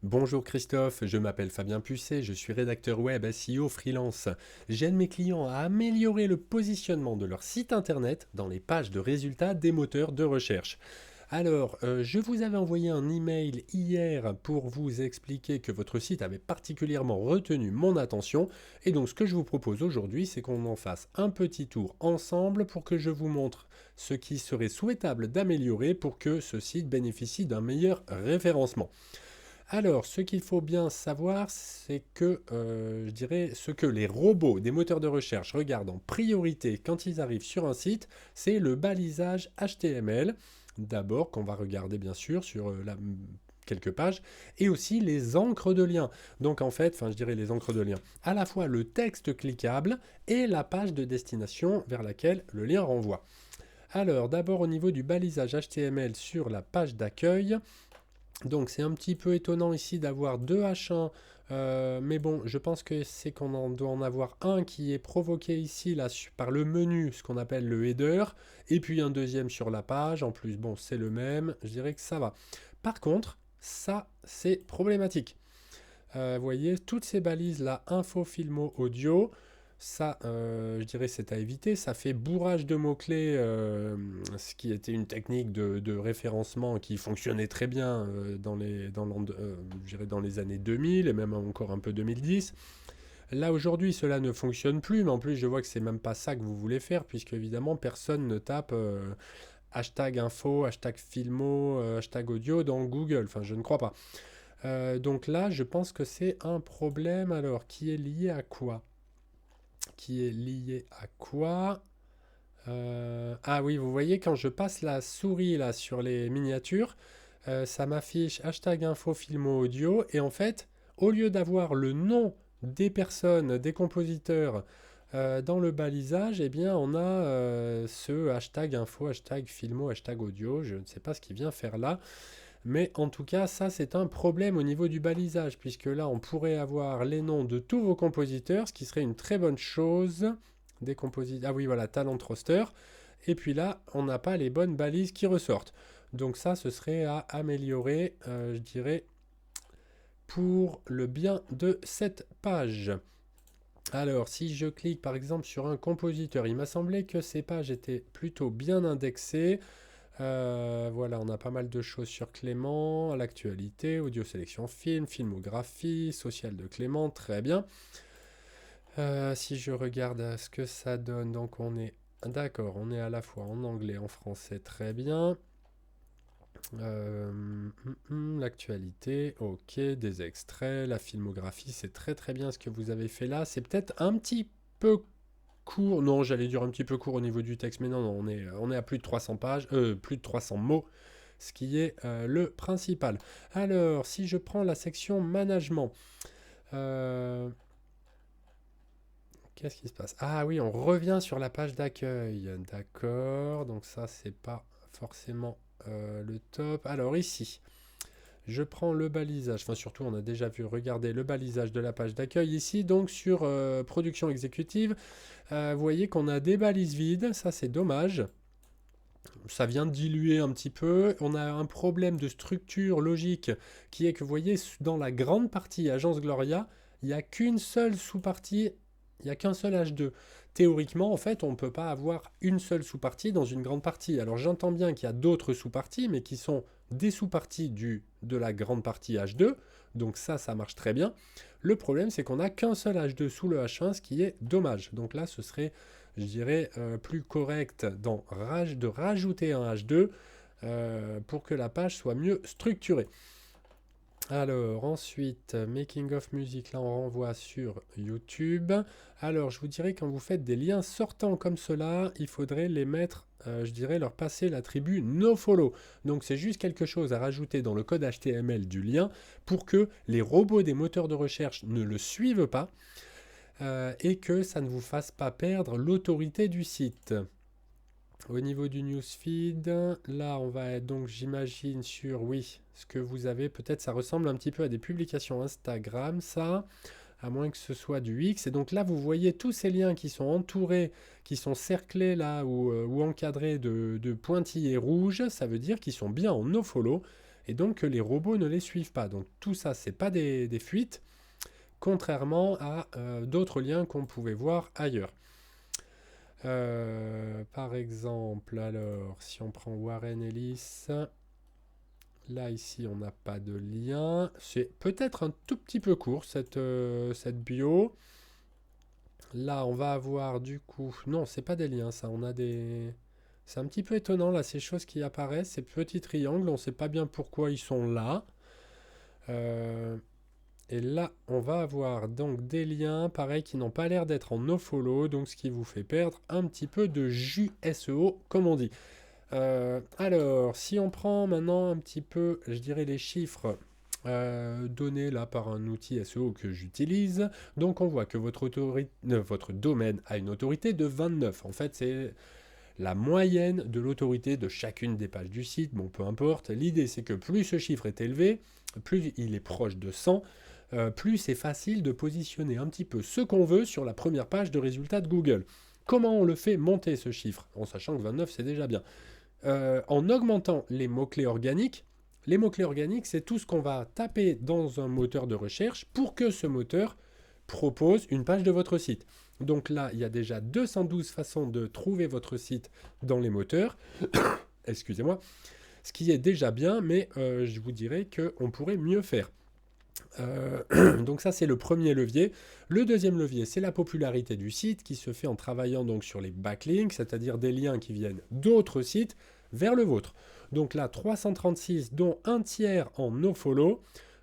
Bonjour Christophe, je m'appelle Fabien Pucet, je suis rédacteur web SEO freelance. J'aide mes clients à améliorer le positionnement de leur site internet dans les pages de résultats des moteurs de recherche. Alors, je vous avais envoyé un email hier pour vous expliquer que votre site avait particulièrement retenu mon attention. Et donc, ce que je vous propose aujourd'hui, c'est qu'on en fasse un petit tour ensemble pour que je vous montre ce qui serait souhaitable d'améliorer pour que ce site bénéficie d'un meilleur référencement. Alors, ce qu'il faut bien savoir, c'est que, je dirais, ce que les robots des moteurs de recherche regardent en priorité quand ils arrivent sur un site, c'est le balisage HTML. D'abord, qu'on va regarder bien sûr sur quelques pages, et aussi les encres de liens. Donc en fait, je dirais les encres de liens, à la fois le texte cliquable et la page de destination vers laquelle le lien renvoie. Alors, d'abord au niveau du balisage HTML sur la page d'accueil, donc c'est un petit peu étonnant ici d'avoir deux H1, mais bon, je pense que c'est qu'on en doit en avoir un qui est provoqué ici là, par le menu, ce qu'on appelle le header, et puis un deuxième sur la page. En plus, bon, c'est le même, je dirais que ça va. Par contre, ça, c'est problématique. Vous voyez, toutes ces balises là, info, filmo, audio, ça, je dirais, c'est à éviter. Ça fait bourrage de mots-clés, ce qui était une technique de référencement qui fonctionnait très bien je dirais dans les années 2000 et même encore un peu 2010. Là, aujourd'hui, cela ne fonctionne plus, mais en plus, je vois que c'est même pas ça que vous voulez faire, puisque évidemment, personne ne tape hashtag info, hashtag filmo, hashtag audio dans Google. Enfin, je ne crois pas. Donc là, je pense que c'est un problème alors qui est lié à quoi? Qui est lié à quoi? Ah oui, vous voyez, quand je passe la souris là sur les miniatures, ça m'affiche hashtag info filmo audio et en fait, au lieu d'avoir le nom des personnes, des compositeurs dans le balisage, eh bien on a ce hashtag info, hashtag filmo, hashtag audio. Je ne sais pas ce qu'il vient faire là. Mais en tout cas, ça c'est un problème au niveau du balisage, puisque là on pourrait avoir les noms de tous vos compositeurs, ce qui serait une très bonne chose. Des compositeurs. Ah oui, voilà, Talent Roster. Et puis là, on n'a pas les bonnes balises qui ressortent. Donc ça, ce serait à améliorer, je dirais, pour le bien de cette page. Alors, si je clique par exemple sur un compositeur, il m'a semblé que ces pages étaient plutôt bien indexées. Voilà, on a pas mal de choses sur Clément, l'actualité, audio sélection film, filmographie, social de Clément, très bien. Si je regarde ce que ça donne, donc on est d'accord, on est à la fois en anglais, en français, très bien. L'actualité, ok, des extraits, la filmographie, c'est très très bien ce que vous avez fait là. C'est peut-être un petit peu court, non, j'allais dire un petit peu court au niveau du texte, mais non, non, on est à plus de 300 pages, plus de 300 mots, ce qui est le principal. Alors, si je prends la section management, euh, qu'est-ce qui se passe? Ah oui, on revient sur la page d'accueil. D'accord, donc ça, c'est pas forcément le top. Alors ici, je prends le balisage, enfin surtout on a déjà vu regarder le balisage de la page d'accueil ici, donc sur production exécutive, vous voyez qu'on a des balises vides, ça c'est dommage. Ça vient diluer un petit peu. On a un problème de structure logique qui est que vous voyez dans la grande partie Agence Gloria, il n'y a qu'une seule sous-partie, il n'y a qu'un seul H2. Théoriquement, en fait, on ne peut pas avoir une seule sous-partie dans une grande partie. Alors j'entends bien qu'il y a d'autres sous-parties, mais qui sont des sous-parties de la grande partie H2. Donc ça marche très bien. Le problème, c'est qu'on n'a qu'un seul H2 sous le H1, ce qui est dommage. Donc là, ce serait, je dirais, plus correct de rajouter un H2 pour que la page soit mieux structurée. Alors ensuite, Making of Music, là on renvoie sur YouTube. Alors je vous dirais quand vous faites des liens sortants comme cela, il faudrait les mettre, je dirais leur passer l'attribut nofollow. Donc c'est juste quelque chose à rajouter dans le code HTML du lien pour que les robots des moteurs de recherche ne le suivent pas et que ça ne vous fasse pas perdre l'autorité du site. Au niveau du newsfeed, là on va être donc j'imagine sur oui, ce que vous avez, peut-être ça ressemble un petit peu à des publications Instagram ça, à moins que ce soit du X. Et donc là vous voyez tous ces liens qui sont entourés, qui sont cerclés là ou encadrés de pointillés rouges, ça veut dire qu'ils sont bien en nofollow. et donc que les robots ne les suivent pas. Donc tout ça, c'est pas des fuites, contrairement à d'autres liens qu'on pouvait voir ailleurs. Par exemple, alors, si on prend Warren Ellis, là ici on n'a pas de lien. C'est peut-être un tout petit peu court cette bio. Là on va avoir du coup... Non, c'est pas des liens ça, on a des... C'est un petit peu étonnant là, ces choses qui apparaissent, ces petits triangles, on ne sait pas bien pourquoi ils sont là. Et là, on va avoir donc des liens, pareil, qui n'ont pas l'air d'être en nofollow, donc ce qui vous fait perdre un petit peu de jus SEO, comme on dit. Alors, si on prend maintenant un petit peu, je dirais, les chiffres donnés là par un outil SEO que j'utilise, donc on voit que votre domaine a une autorité de 29. En fait, c'est la moyenne de l'autorité de chacune des pages du site, bon peu importe. L'idée c'est que plus ce chiffre est élevé, plus il est proche de 100, plus c'est facile de positionner un petit peu ce qu'on veut sur la première page de résultats de Google. Comment on le fait monter ce chiffre, en sachant que 29 c'est déjà bien? En augmentant les mots-clés organiques. Les mots-clés organiques, c'est tout ce qu'on va taper dans un moteur de recherche pour que ce moteur propose une page de votre site. Donc là, il y a déjà 212 façons de trouver votre site dans les moteurs. Excusez-moi. Ce qui est déjà bien, mais je vous dirais qu'on pourrait mieux faire. Donc ça, c'est le premier levier. Le deuxième levier, c'est la popularité du site qui se fait en travaillant donc sur les backlinks, c'est-à-dire des liens qui viennent d'autres sites vers le vôtre. Donc là, 336, dont un tiers en nofollow.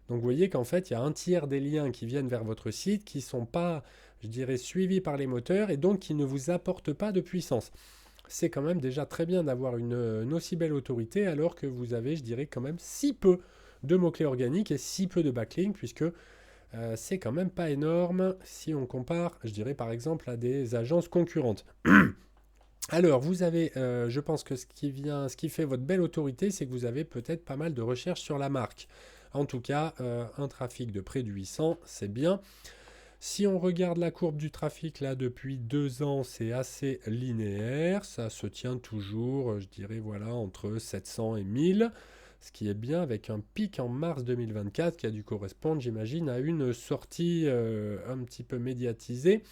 Donc vous voyez qu'en fait, il y a un tiers des liens qui viennent vers votre site qui ne sont pas, je dirais, suivis par les moteurs et donc qui ne vous apportent pas de puissance. C'est quand même déjà très bien d'avoir une aussi belle autorité alors que vous avez, je dirais, quand même si peu de mots-clés organiques et si peu de backlinks puisque c'est quand même pas énorme si on compare, je dirais, par exemple à des agences concurrentes. Alors, vous avez, je pense que ce qui fait votre belle autorité, c'est que vous avez peut-être pas mal de recherches sur la marque. En tout cas, un trafic de près de 800, c'est bien. Si on regarde la courbe du trafic, là, depuis 2 ans, c'est assez linéaire. Ça se tient toujours, je dirais, voilà, entre 700 et 1000. Ce qui est bien avec un pic en mars 2024 qui a dû correspondre, j'imagine, à une sortie un petit peu médiatisée.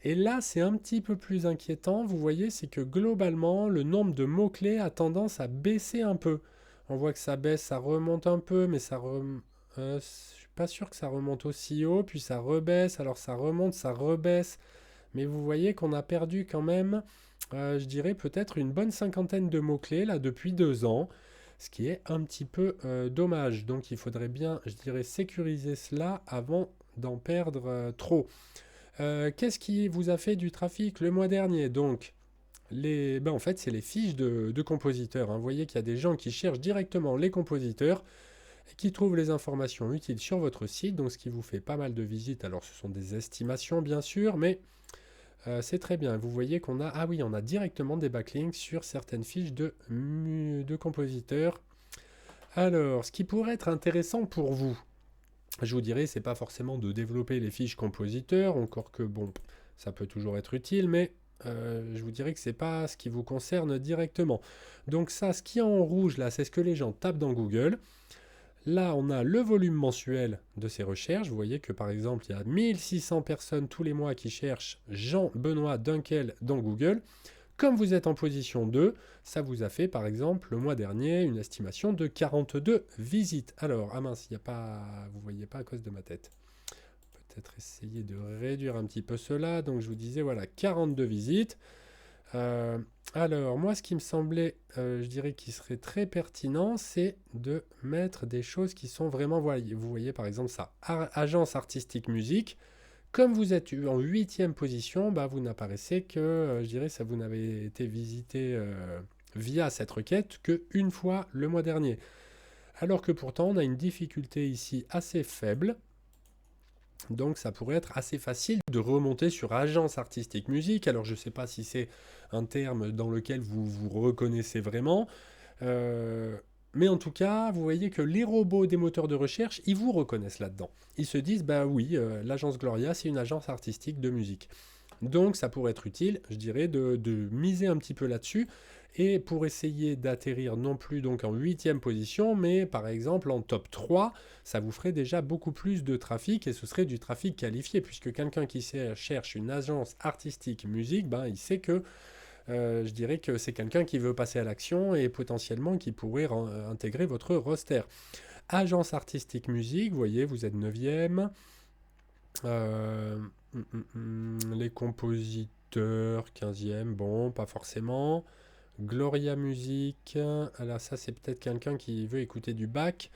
Et là, c'est un petit peu plus inquiétant. Vous voyez, c'est que globalement, le nombre de mots-clés a tendance à baisser un peu. On voit que ça baisse, ça remonte un peu, mais je suis pas sûr que ça remonte aussi haut, puis ça rebaisse, alors ça remonte, ça rebaisse. Mais vous voyez qu'on a perdu quand même, je dirais peut-être une bonne cinquantaine de mots-clés là depuis 2 ans, ce qui est un petit peu dommage. Donc il faudrait bien, je dirais, sécuriser cela avant d'en perdre trop. Qu'est-ce qui vous a fait du trafic le mois dernier? Donc, en fait, c'est les fiches de compositeurs, hein. Vous voyez qu'il y a des gens qui cherchent directement les compositeurs et qui trouvent les informations utiles sur votre site, donc ce qui vous fait pas mal de visites. Alors, ce sont des estimations, bien sûr, mais c'est très bien. Vous voyez qu'on a, ah oui, on a directement des backlinks sur certaines fiches de compositeurs. Alors, ce qui pourrait être intéressant pour vous, je vous dirais, c'est pas forcément de développer les fiches compositeurs, encore que bon, ça peut toujours être utile, mais je vous dirais que c'est pas ce qui vous concerne directement. Donc ça, ce qui est en rouge là, c'est ce que les gens tapent dans Google. Là, on a le volume mensuel de ces recherches. Vous voyez que par exemple, il y a 1600 personnes tous les mois qui cherchent Jean-Benoît Dunkel dans Google. Comme vous êtes en position 2, ça vous a fait par exemple le mois dernier une estimation de 42 visites. Alors, ah mince, il n'y a pas, vous ne voyez pas à cause de ma tête. Peut-être essayer de réduire un petit peu cela. Donc je vous disais, voilà, 42 visites. Alors, moi, ce qui me semblait, je dirais, qui serait très pertinent, c'est de mettre des choses qui sont vraiment, vous voyez par exemple ça, agence artistique musique. Comme vous êtes en 8e position, bah, vous n'apparaissez que, je dirais, ça vous n'avez été visité via cette requête qu'une fois le mois dernier. Alors que pourtant, on a une difficulté ici assez faible. Donc ça pourrait être assez facile de remonter sur agence artistique musique. Alors je ne sais pas si c'est un terme dans lequel vous vous reconnaissez vraiment. Mais en tout cas, vous voyez que les robots des moteurs de recherche, ils vous reconnaissent là-dedans. Ils se disent, bah oui, l'agence Gloria, c'est une agence artistique de musique. Donc ça pourrait être utile, je dirais, de miser un petit peu là-dessus, et pour essayer d'atterrir non plus donc en 8e position, mais par exemple en top 3, ça vous ferait déjà beaucoup plus de trafic, et ce serait du trafic qualifié, puisque quelqu'un qui cherche une agence artistique musique, ben, il sait que je dirais que c'est quelqu'un qui veut passer à l'action et potentiellement qui pourrait intégrer votre roster. Agence artistique musique, vous voyez, vous êtes 9e. Les compositeurs, 15e, bon, pas forcément. Gloria Music, alors ça c'est peut-être quelqu'un qui veut écouter du Bach.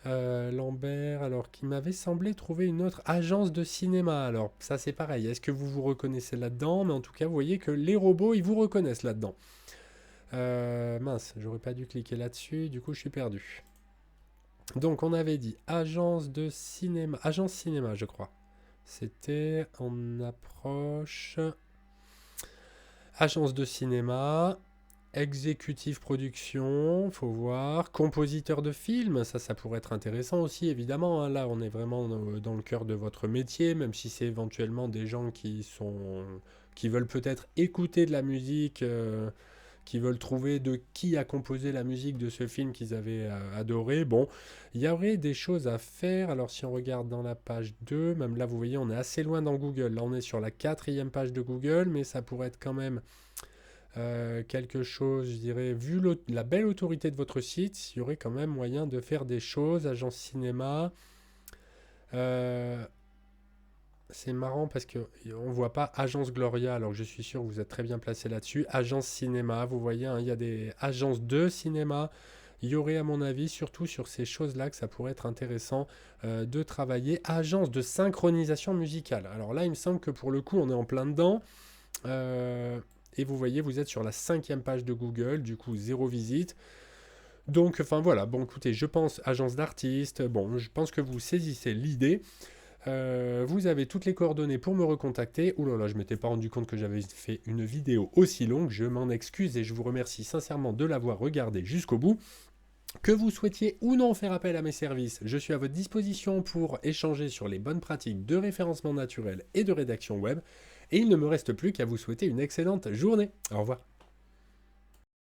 Lambert, alors qui m'avait semblé trouver une autre agence de cinéma. Alors ça c'est pareil, est-ce que vous vous reconnaissez là-dedans? Mais en tout cas vous voyez que les robots ils vous reconnaissent là-dedans. Mince, j'aurais pas dû cliquer là-dessus, du coup je suis perdu. Donc on avait dit agence cinéma je crois. C'était en approche. Agence de cinéma, exécutif production, faut voir. Compositeur de films, ça pourrait être intéressant aussi, évidemment. Hein. Là, on est vraiment dans le cœur de votre métier, même si c'est éventuellement des gens qui veulent peut-être écouter de la musique, qui veulent trouver de qui a composé la musique de ce film qu'ils avaient adoré. Bon, il y aurait des choses à faire. Alors, si on regarde dans la page 2, même là, vous voyez, on est assez loin dans Google. Là, on est sur la 4e page de Google, mais ça pourrait être quand même quelque chose, je dirais, vu la belle autorité de votre site, il y aurait quand même moyen de faire des choses. Agence cinéma. C'est marrant parce que on voit pas Agence Gloria, alors que je suis sûr que vous êtes très bien placé là-dessus. Agence cinéma, vous voyez, hein, il y a des agences de cinéma. Il y aurait, à mon avis, surtout sur ces choses-là, que ça pourrait être intéressant de travailler. Agence de synchronisation musicale. Alors là, il me semble que pour le coup, on est en plein dedans. Et vous voyez, vous êtes sur la 5e page de Google, du coup, 0 visite. Donc, enfin voilà, bon écoutez, je pense agence d'artistes, bon, je pense que vous saisissez l'idée. Vous avez toutes les coordonnées pour me recontacter. Ouh là là, je m'étais pas rendu compte que j'avais fait une vidéo aussi longue. Je m'en excuse et je vous remercie sincèrement de l'avoir regardée jusqu'au bout. Que vous souhaitiez ou non faire appel à mes services, je suis à votre disposition pour échanger sur les bonnes pratiques de référencement naturel et de rédaction web. Et il ne me reste plus qu'à vous souhaiter une excellente journée. Au revoir.